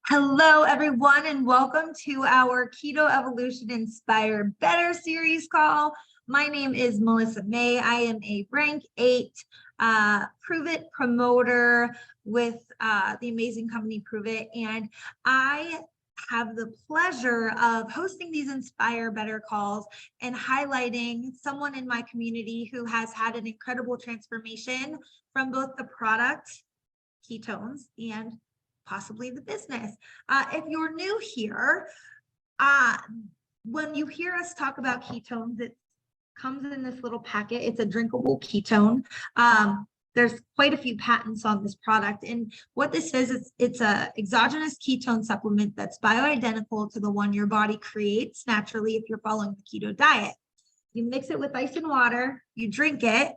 Hello, everyone, and welcome to our Keto Evolution Inspire Better series call. My name is Melissa May. I am a rank 8 Pruvit Promoter with the amazing company Pruvit, and I have the pleasure of hosting these Inspire Better calls and highlighting someone in my community who has had an incredible transformation from both the product, ketones, and possibly the business. If you're new here, when you hear us talk about ketones, it comes in this little packet. It's a drinkable ketone. There's quite a few patents on this product. And what this is, it's a exogenous ketone supplement that's bioidentical to the one your body creates naturally if you're following the keto diet. You mix it with ice and water, you drink it,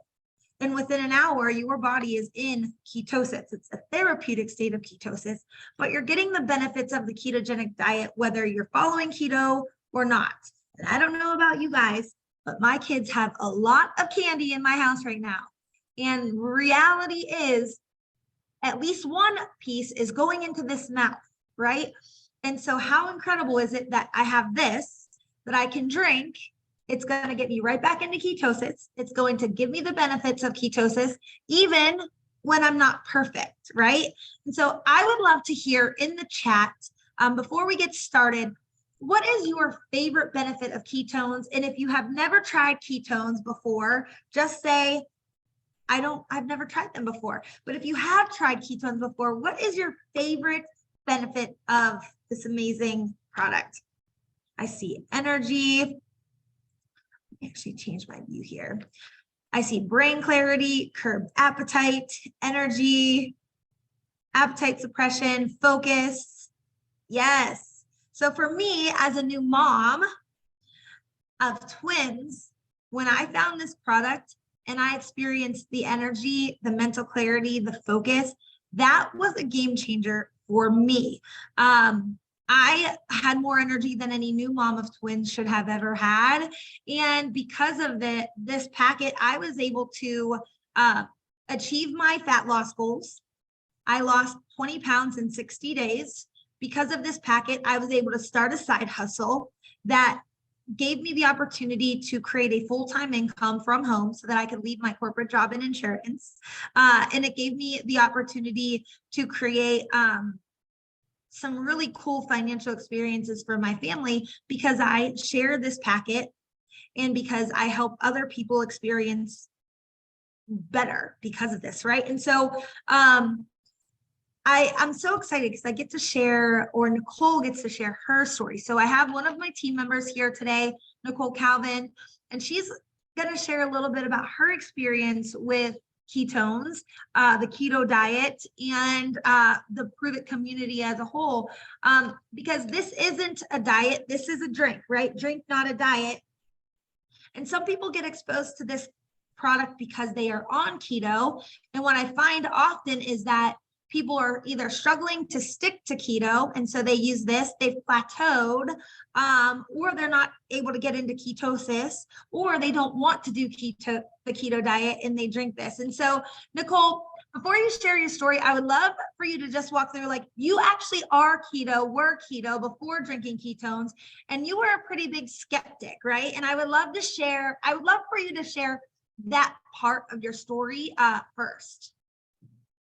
and within an hour, your body is in ketosis. It's a therapeutic state of ketosis, but you're getting the benefits of the ketogenic diet, whether you're following keto or not. And I don't know about you guys, but my kids have a lot of candy in my house right now. And reality is, at least one piece is going into this mouth, right? And so how incredible is it that I have this that I can drink? It's going to get me right back into ketosis. It's going to give me the benefits of ketosis, even when I'm not perfect, right? And so I would love to hear in the chat, before we get started, what is your favorite benefit of ketones? And if you have never tried ketones before, just say, I've never tried them before. But if you have tried ketones before, what is your favorite benefit of this amazing product? I see energy. Actually change my view here. I see brain clarity, curbed appetite, energy, appetite suppression, focus. Yes. So for me, as a new mom of twins, when I found this product and I experienced the energy, the mental clarity, the focus, that was a game changer for me. I had more energy than any new mom of twins should have ever had. And because of this packet, I was able to achieve my fat loss goals. I lost 20 pounds in 60 days. Because of this packet, I was able to start a side hustle that gave me the opportunity to create a full-time income from home so that I could leave my corporate job in insurance. And it gave me the opportunity to create some really cool financial experiences for my family because I share this packet and because I help other people experience better because of this, right? And so I'm so excited because I get to share, or Nicole gets to share her story. So I have one of my team members here today, Nicole Calvin, and she's going to share a little bit about her experience with ketones, the keto diet, and the Pruvit community as a whole, because this isn't a diet, this is a drink, right? Drink, not a diet. And some people get exposed to this product because they are on keto. And what I find often is that people are either struggling to stick to keto, and so they use this, they've plateaued, or they're not able to get into ketosis, or they don't want to do the keto diet, and they drink this. And so, Nicole, before you share your story, I would love for you to just walk through, like, you actually were keto before drinking ketones, and you were a pretty big skeptic, right? And I would love for you to share that part of your story first.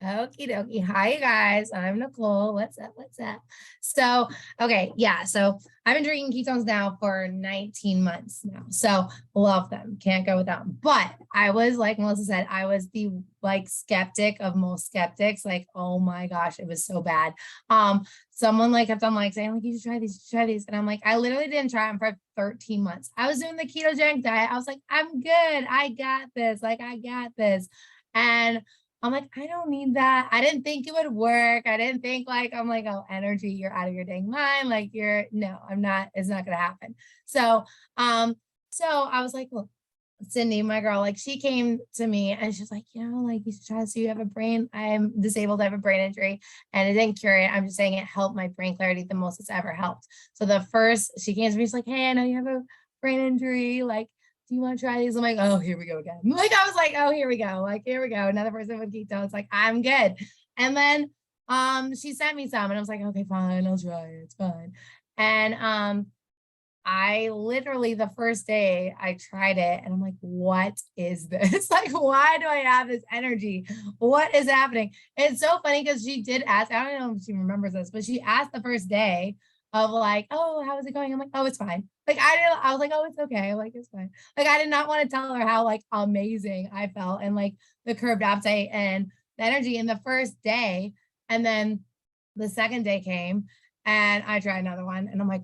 Okie dokie. Hi, guys. I'm Nicole. What's up? So, okay. Yeah. So I've been drinking ketones now for 19 months now. So love them. Can't go without them. But I was, like Melissa said, I was the skeptic of most skeptics. Like, oh my gosh, it was so bad. Someone kept on saying you should try these. And I'm like, I literally didn't try them for 13 months. I was doing the ketogenic diet. I was like, I'm good. I got this. And I'm like, I don't need that. I didn't think it would work. I didn't think oh, energy, you're out of your dang mind. No, I'm not, it's not going to happen. So I was like, well, Cindy, my girl, she came to me and she's like, you should try this. You have a brain, I'm disabled. I have a brain injury and it didn't cure it. I'm just saying it helped my brain clarity the most it's ever helped. So she came to me, she's like, hey, I know you have a brain injury. Do you want to try these? I'm like, oh, here we go again. I was like, oh, here we go. Here we go. Another person with ketones. I'm good. And then She sent me some and I was like, okay, fine, I'll try it. It's fine. And I literally the first day I tried it and I'm like, what is this? Like, why do I have this energy? What is happening? It's so funny because she did ask, I don't know if she remembers this, but she asked the first day of like, oh, how is it going? I'm like, oh, it's fine. Like I was like, oh, it's okay. Like, it's fine. Like, I did not want to tell her how like amazing I felt and like the curbed appetite and the energy in the first day. And then the second day came and I tried another one and I'm like,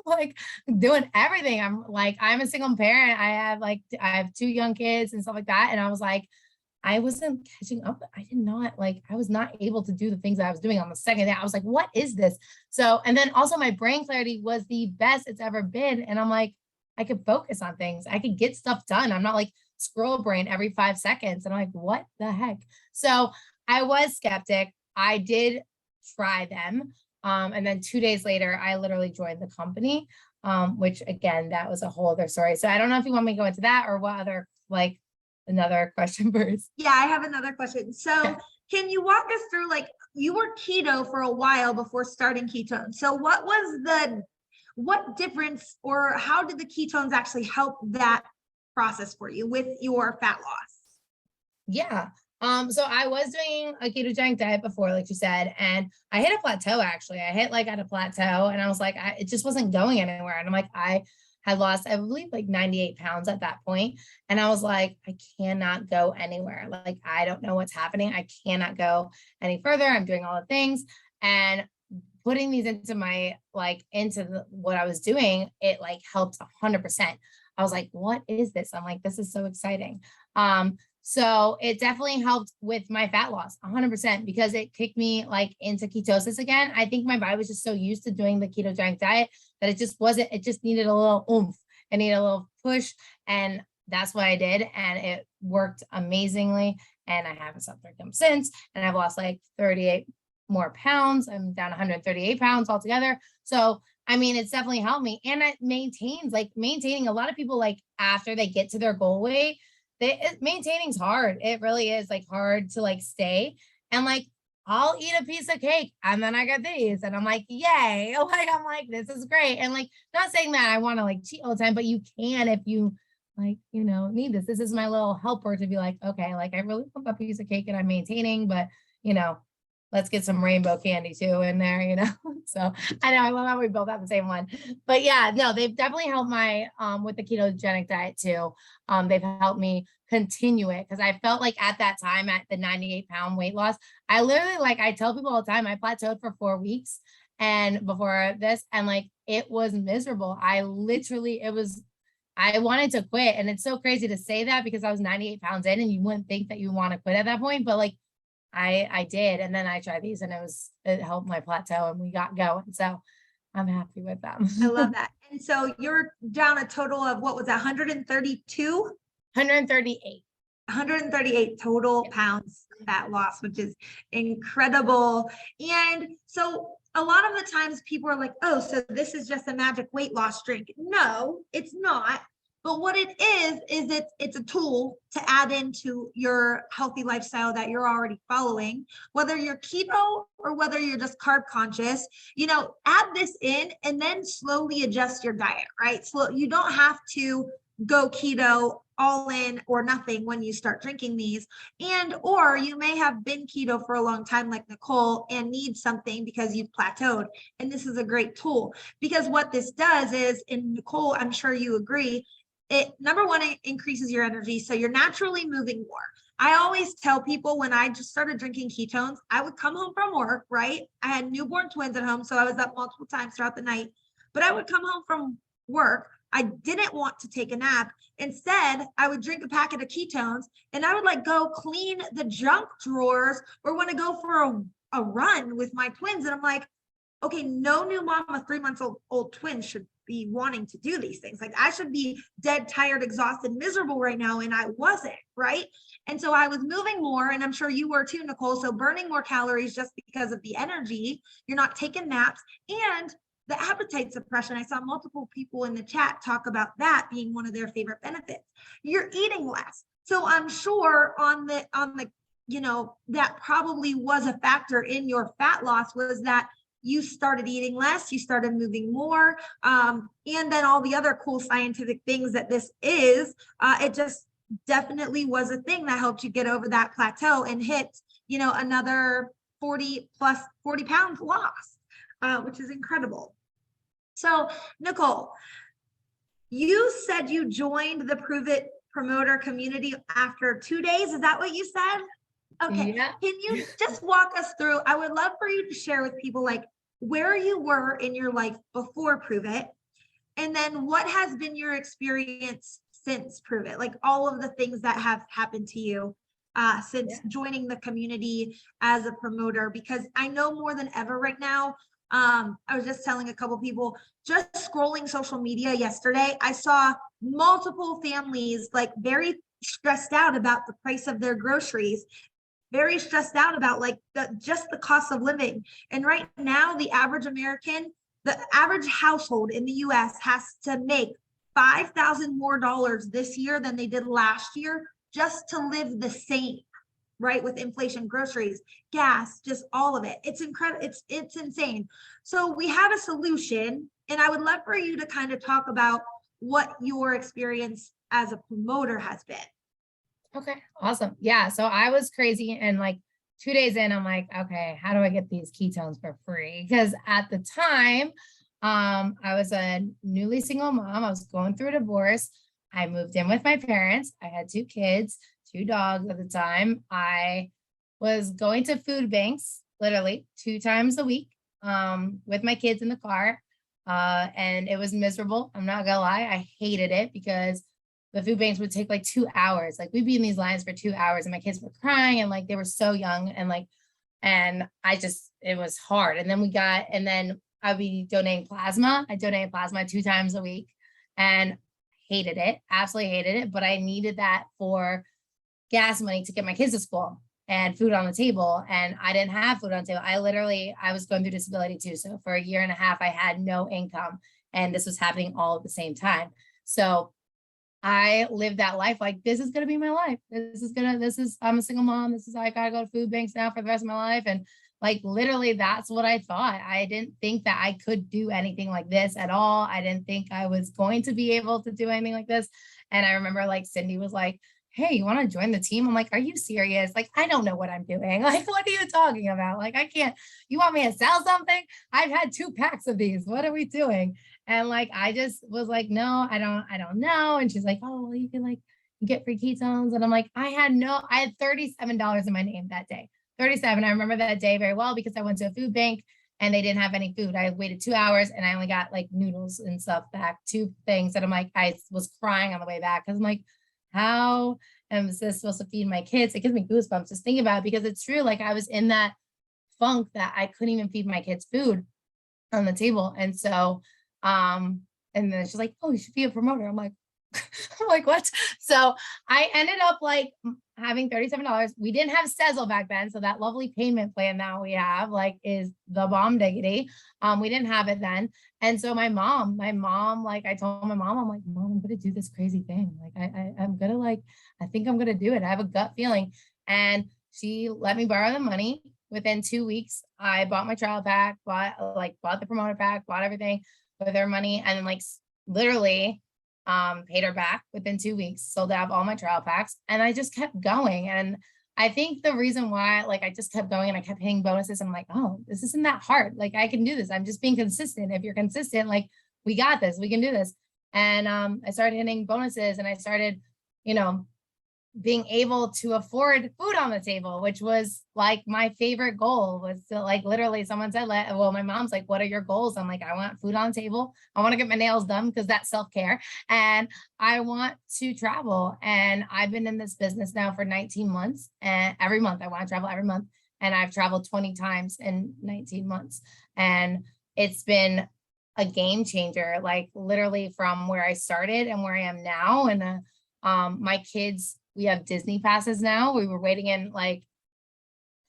like doing everything. I'm a single parent. I have 2 young kids and stuff like that. And I was like, I wasn't catching up. I was not able to do the things that I was doing on the second day. I was like, what is this? So, and then also my brain clarity was the best it's ever been. And I'm like, I could focus on things. I could get stuff done. I'm not like scroll brain every 5 seconds. And I'm like, what the heck? So I was skeptic. I did try them. And then 2 days later, I literally joined the company, which again, that was a whole other story. So I don't know if you want me to go into that or what other, like another question first. Yeah, I have another question. So can you walk us through, like, you were keto for a while before starting ketones. So what difference or how did the ketones actually help that process for you with your fat loss? Yeah. So I was doing a ketogenic diet before, like you said, and I hit a plateau actually. I hit like at a plateau and I was like, it just wasn't going anywhere. And I'm like, I had lost, I believe, like 98 pounds at that point. And I was like, I cannot go anywhere. Like, I don't know what's happening. I cannot go any further. I'm doing all the things. And putting these into my, like, what I was doing, it like helped 100%. I was like, what is this? I'm like, this is so exciting. So it definitely helped with my fat loss 100% because it kicked me like into ketosis again. I think my body was just so used to doing the ketogenic diet that it just needed a little oomph. It needed a little push. And that's what I did. And it worked amazingly. And I haven't stopped drinking since. And I've lost like 38 more pounds. I'm down 138 pounds altogether. So, I mean, it's definitely helped me. And it maintaining a lot of people, like after they get to their goal weight, maintaining's hard. It really is like hard to like stay. And like, I'll eat a piece of cake and then I got these and I'm like, yay. Like, I'm like, this is great. And like, not saying that I want to like cheat all the time, but you can, if you like, need this. This is my little helper to be like, okay, like I really want a piece of cake and I'm maintaining, but let's get some rainbow candy too in there. So I know I love how we both have the same one, but yeah, no, they've definitely helped my, with the ketogenic diet too. They've helped me continue it because I felt like at that time at the 98-pound weight loss, I literally, like I tell people all the time, I plateaued for 4 weeks and before this, and like, it was miserable. I wanted to quit. And it's so crazy to say that because I was 98 pounds in and you wouldn't think that you want to quit at that point, but like, I did. And then I tried these and it helped my plateau and we got going. So I'm happy with them. I love that. And so you're down a total of what was that, 132? 138. 138 total pounds fat loss, which is incredible. And so a lot of the times people are like, oh, so this is just a magic weight loss drink. No, it's not. But what it is it's a tool to add into your healthy lifestyle that you're already following, whether you're keto or whether you're just carb conscious, add this in and then slowly adjust your diet, right? So you don't have to go keto all in or nothing when you start drinking these, or you may have been keto for a long time like Nicole and need something because you've plateaued. And this is a great tool because what this does is, and Nicole, I'm sure you agree, number one, it increases your energy. So you're naturally moving more. I always tell people when I just started drinking ketones, I would come home from work, right? I had newborn twins at home, so I was up multiple times throughout the night, but I would come home from work. I didn't want to take a nap. Instead, I would drink a packet of ketones and I would like go clean the junk drawers or want to go for a run with my twins. And I'm like, okay, no new mom with 3 months old twins should be wanting to do these things. Like I should be dead, tired, exhausted, miserable right now. And I wasn't, right? And so I was moving more, and I'm sure you were too, Nicole. So burning more calories just because of the energy, you're not taking naps, and the appetite suppression. I saw multiple people in the chat talk about that being one of their favorite benefits. You're eating less. So I'm sure on the that probably was a factor in your fat loss, was that you started eating less, you started moving more, and then all the other cool scientific things that this is, it just definitely was a thing that helped you get over that plateau and hit, another 40 pounds lost, which is incredible. So, Nicole, you said you joined the Pruvit Promoter community after 2 days. Is that what you said? Okay. Yeah. Can you just walk us through? I would love for you to share with people like where you were in your life before Pruvit, and then what has been your experience since Pruvit, like all of the things that have happened to you since joining the community as a promoter, because I know more than ever right now. I was just telling a couple people, just scrolling social media yesterday, I saw multiple families like very stressed out about the price of their groceries, very stressed out about like just the cost of living. And right now, the average American, the average household in the US has to make $5,000 more this year than they did last year just to live the same, right? With inflation, groceries, gas, just all of it. It's incredible. It's insane. So we have a solution, and I would love for you to kind of talk about what your experience as a promoter has been. Okay, awesome. Yeah, so I was crazy, and like 2 days in, I'm like, okay, how do I get these ketones for free? Because at the time, I was a newly single mom. I was going through a divorce. I moved in with my parents. I had 2 kids, 2 dogs at the time. I was going to food banks literally 2 times a week with my kids in the car. And it was miserable. I'm not gonna lie. I hated it because the food banks would take like 2 hours. Like we'd be in these lines for 2 hours and my kids were crying and like they were so young and it was hard. And then I'd be donating plasma. I donated plasma 2 times a week and hated it, absolutely hated it. But I needed that for gas money to get my kids to school and food on the table. And I didn't have food on the table. I was going through disability too. So for 1.5 years, I had no income and this was happening all at the same time. So I lived that life like, this is going to be my life. I'm a single mom. I got to go to food banks now for the rest of my life. And like, literally, that's what I thought. I didn't think that I could do anything like this at all. I didn't think I was going to be able to do anything like this. And I remember like Cindy was like, hey, you want to join the team? I'm like, are you serious? Like, I don't know what I'm doing. Like, what are you talking about? Like, I can't, you want me to sell something? I've had 2 packs of these. What are we doing? And like, I just was like, no, I don't know. And she's like, oh, well, you can like get free ketones. And I'm like, I had $37 in my name that day. 37. I remember that day very well because I went to a food bank and they didn't have any food. I waited 2 hours and I only got like noodles and stuff back, 2 things. And I'm like, I was crying on the way back because I'm like, how am I supposed to feed my kids? It gives me goosebumps just thinking about it because it's true. Like I was in that funk that I couldn't even feed my kids food on the table. And so, and then she's like, oh, you should be a promoter. I'm like, I'm like, what? So I ended up like having $37. We didn't have Sezzle back then. So that lovely payment plan now we have like is the bomb diggity. We didn't have it then. And so my mom, like I told my mom, I'm like, Mom, I'm going to do this crazy thing. Like I'm going to I think I'm going to do it. I have a gut feeling. And she let me borrow the money. Within 2 weeks, I bought my trial pack, bought the promoter pack, bought everything with her money. And then like literally paid her back within 2 weeks, sold out all my trial packs, and I just kept going. And I think the reason why, like, I just kept going and I kept hitting bonuses. I'm like, oh, this isn't that hard. Like, I can do this. I'm just being consistent. If you're consistent, like, we got this, we can do this. And I started hitting bonuses and I started, being able to afford food on the table, which was like my favorite goal was to like, literally someone said, well, my mom's like, what are your goals? I'm like, I want food on the table. I want to get my nails done because that's self-care. And I want to travel. And I've been in this business now for 19 months and every month I want to travel every month. And I've traveled 20 times in 19 months. And it's been a game changer, like literally from where I started and where I am now. And my kids, we have Disney passes now. We were waiting in like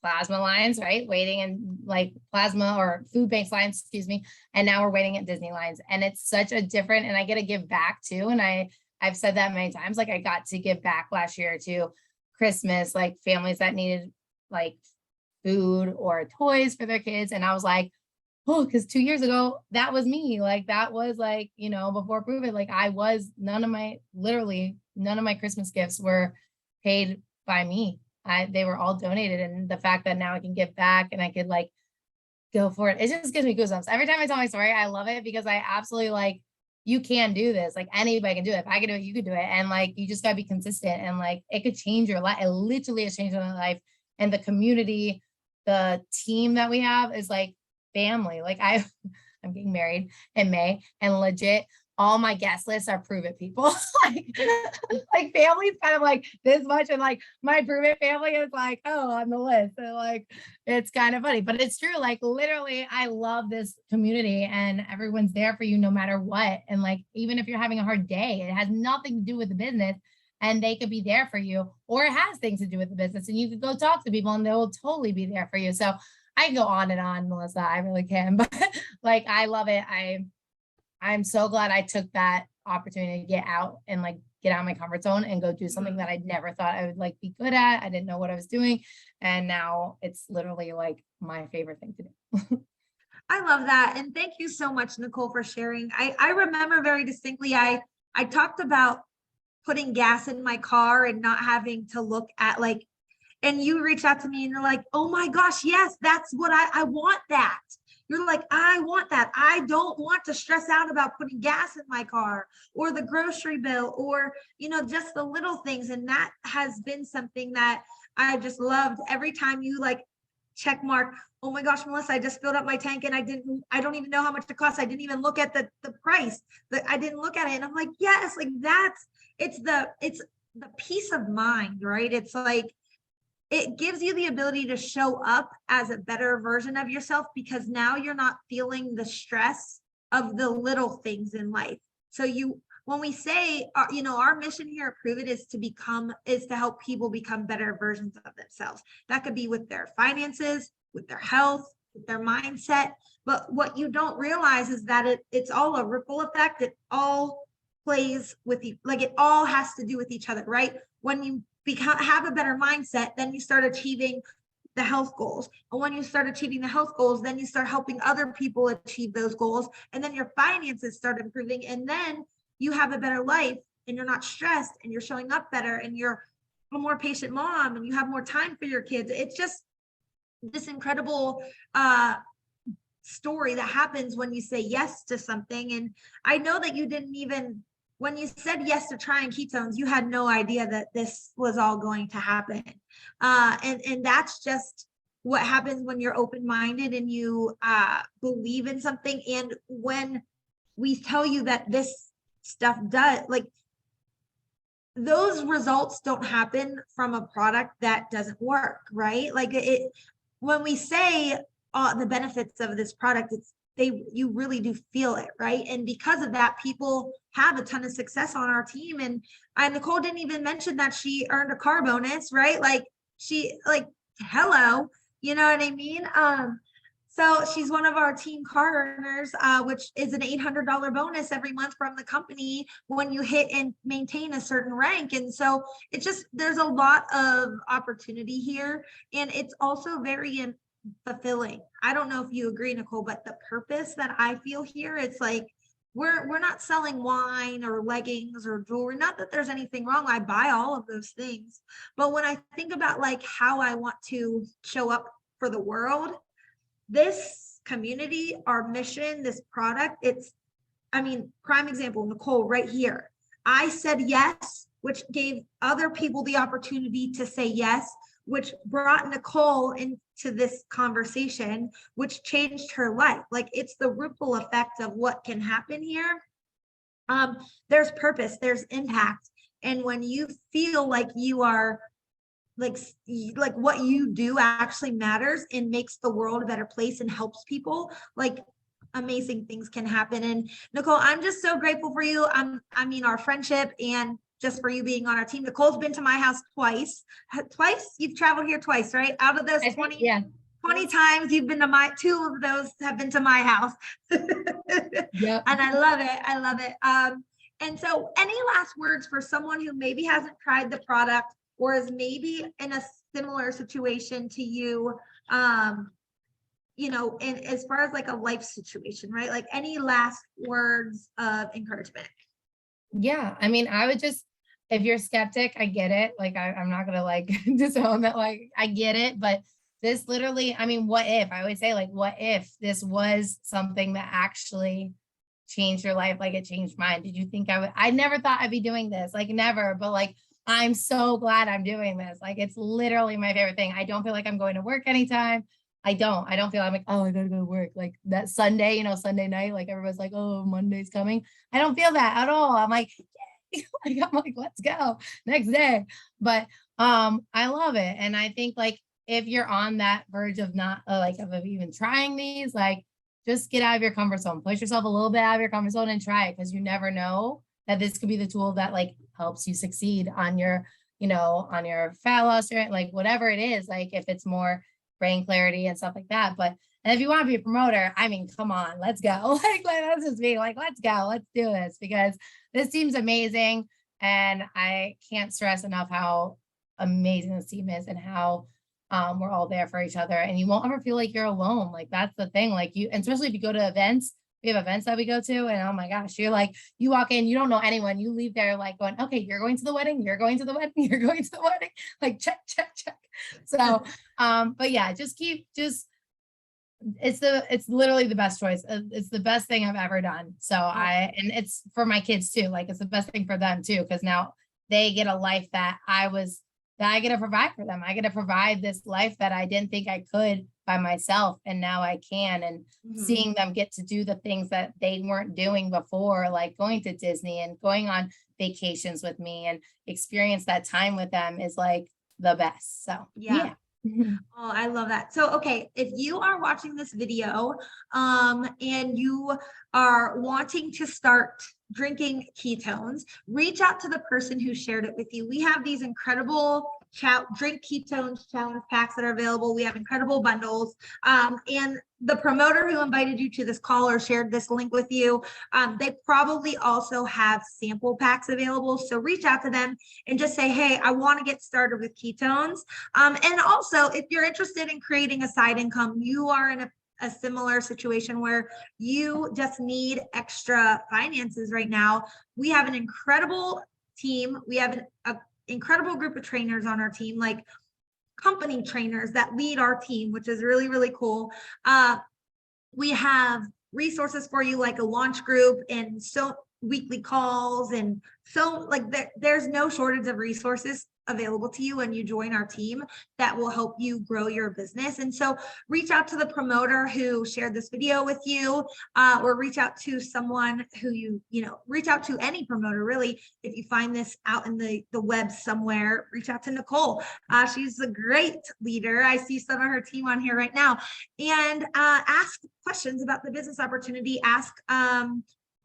plasma lines, right? Waiting in like plasma or food banks lines, excuse me. And now we're waiting at Disney lines. And it's such a different, and I get to give back too. And I've said that many times, like I got to give back last year to Christmas, like families that needed like food or toys for their kids. And I was like, oh, because 2 years ago, that was me. Like that was like, before Pruvit, like literally none of my Christmas gifts were paid by me. They were all donated. And the fact that now I can give back and I could like go for it. It just gives me goosebumps. Every time I tell my story, I love it because I absolutely like, you can do this. Like anybody can do it. If I can do it, you could do it. And like, you just gotta be consistent and like, it could change your life. It literally has changed my life, and the community, the team that we have is like family. Like I'm getting married in May, and legit all my guest lists are Pruvit people. like family's kind of like this much, and like my Pruvit family is like, oh, on the list. And like it's kind of funny, but it's true. Like literally, I love this community, and everyone's there for you no matter what. And like even if you're having a hard day, it has nothing to do with the business, and they could be there for you, or it has things to do with the business, and you could go talk to people and they will totally be there for you. So I can go on and on, Melissa. I really can, but like I love it. I'm so glad I took that opportunity to get out and like get out of my comfort zone and go do something that I never thought I would like be good at. I didn't know what I was doing. And now it's literally like my favorite thing to do. I love that. And thank you so much, Nicole, for sharing. I remember very distinctly, I talked about putting gas in my car and not having to look at like, and you reached out to me and you're like, oh my gosh, yes, that's what I want that. You're like, I want that. I don't want to stress out about putting gas in my car or the grocery bill or, just the little things. And that has been something that I just loved. Every time you like check mark, oh my gosh, Melissa, I just filled up my tank and I don't even know how much it costs. I didn't even look at the price. I didn't look at it. And I'm like, yes, like it's the peace of mind, right? It's like, it gives you the ability to show up as a better version of yourself because now you're not feeling the stress of the little things in life. So when we say, our mission here at Pruvit is to help people become better versions of themselves. That could be with their finances, with their health, with their mindset. But what you don't realize is that it's all a ripple effect. It all plays with you. Like it all has to do with each other, right? When you have a better mindset, then you start achieving the health goals. And when you start achieving the health goals, then you start helping other people achieve those goals. And then your finances start improving. And then you have a better life and you're not stressed and you're showing up better and you're a more patient mom and you have more time for your kids. It's just this incredible story that happens when you say yes to something. And I know that you didn't even, when you said yes to trying ketones, you had no idea that this was all going to happen. And that's just what happens when you're open-minded and you believe in something. And when we tell you that this stuff does, like those results don't happen from a product that doesn't work, right? Like when we say the benefits of this product, you really do feel it, right? And because of that, people have a ton of success on our team. And Nicole didn't even mention that she earned a car bonus, right? Like hello, you know what I mean? So she's one of our team car earners, which is an $800 bonus every month from the company when you hit and maintain a certain rank. And so there's a lot of opportunity here. And it's also very fulfilling. I don't know if you agree, Nicole, but the purpose that I feel here, it's like we're not selling wine or leggings or jewelry. Not that there's anything wrong. I buy all of those things. But when I think about like how I want to show up for the world, this community, our mission, this product, prime example, Nicole, right here. I said yes, which gave other people the opportunity to say yes, which brought Nicole into this conversation, which changed her life. Like it's the ripple effect of what can happen here. There's purpose, there's impact. And when you feel like you are like what you do actually matters and makes the world a better place and helps people, like amazing things can happen. And Nicole, I'm just so grateful for you. Our friendship and just for you being on our team. Nicole's been to my house twice. You've traveled here twice, right? Out of those 20 times you've been to two of those have been to my house. Yep. And I love it. And so any last words for someone who maybe hasn't tried the product or is maybe in a similar situation to you, you know, and as far as like a life situation, right? Like any last words of encouragement? Yeah, I mean, I would just, if you're skeptic, I get it. Like, I'm not gonna like disown that. Like, I get it, but this literally, I mean, what if? I always say, like, what if this was something that actually changed your life? Like, it changed mine. Did you think I would? I never thought I'd be doing this, like, never. But like, I'm so glad I'm doing this. Like, it's literally my favorite thing. I don't feel like I'm going to work anytime. I don't feel I'm like, oh, I gotta go to work. Like that Sunday, you know, Sunday night, like everybody's like, oh, Monday's coming. I don't feel that at all. I'm like, I'm like, let's go next day. But I love it. And I think like if you're on that verge of not like of even trying these, like just get out of your comfort zone, push yourself a little bit out of your comfort zone and try it, because you never know that this could be the tool that like helps you succeed on your, you know, on your fat loss or like whatever it is, like if it's more brain clarity and stuff like that. But and if you want to be a promoter, I mean, come on, let's go. Like, let's just be like, let's go, let's do this, because this team's amazing. And I can't stress enough how amazing this team is and how we're all there for each other. And you won't ever feel like you're alone. Like that's the thing. Like you, and especially if you go to events, we have events that we go to, and oh my gosh, you're like, you walk in, you don't know anyone. You leave there like going, okay, you're going to the wedding, you're going to the wedding, you're going to the wedding. Like check, check, check. So, but yeah, just it's literally the best choice. It's the best thing I've ever done. So and it's for my kids too. Like it's the best thing for them too, because now they get a life that I get to provide for them. I get to provide this life that I didn't think I could by myself, and now I can. And seeing them get to do the things that they weren't doing before, like going to Disney and going on vacations with me and experience that time with them is like the best. So yeah. Oh, I love that. So, okay, if you are watching this video, and you are wanting to start drinking ketones, reach out to the person who shared it with you. We have these incredible drink ketones challenge packs that are available. We have incredible bundles. And the promoter who invited you to this call or shared this link with you, they probably also have sample packs available. So reach out to them and just say, hey, I want to get started with ketones. And also, if you're interested in creating a side income, you are in a similar situation where you just need extra finances right now, we have an incredible team. We have an incredible group of trainers on our team, like company trainers that lead our team, which is really, really cool. We have resources for you, like a launch group and so weekly calls. And so like there's no shortage of resources available to you when you join our team that will help you grow your business. And so reach out to the promoter who shared this video with you, or reach out to someone who reach out to any promoter, really. If you find this out in the web somewhere, reach out to Nicole. She's a great leader. I see some of her team on here right now. And ask questions about the business opportunity. Ask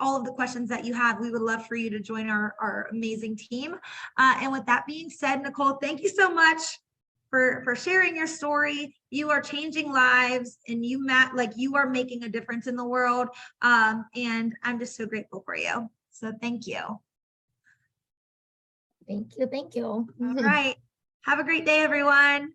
all of the questions that you have. We would love for you to join our amazing team. And with that being said, Nicole, thank you so much for sharing your story. You are changing lives, and you are making a difference in the world. And I'm just so grateful for you. So thank you. Thank you. Thank you. All right. Have a great day, everyone.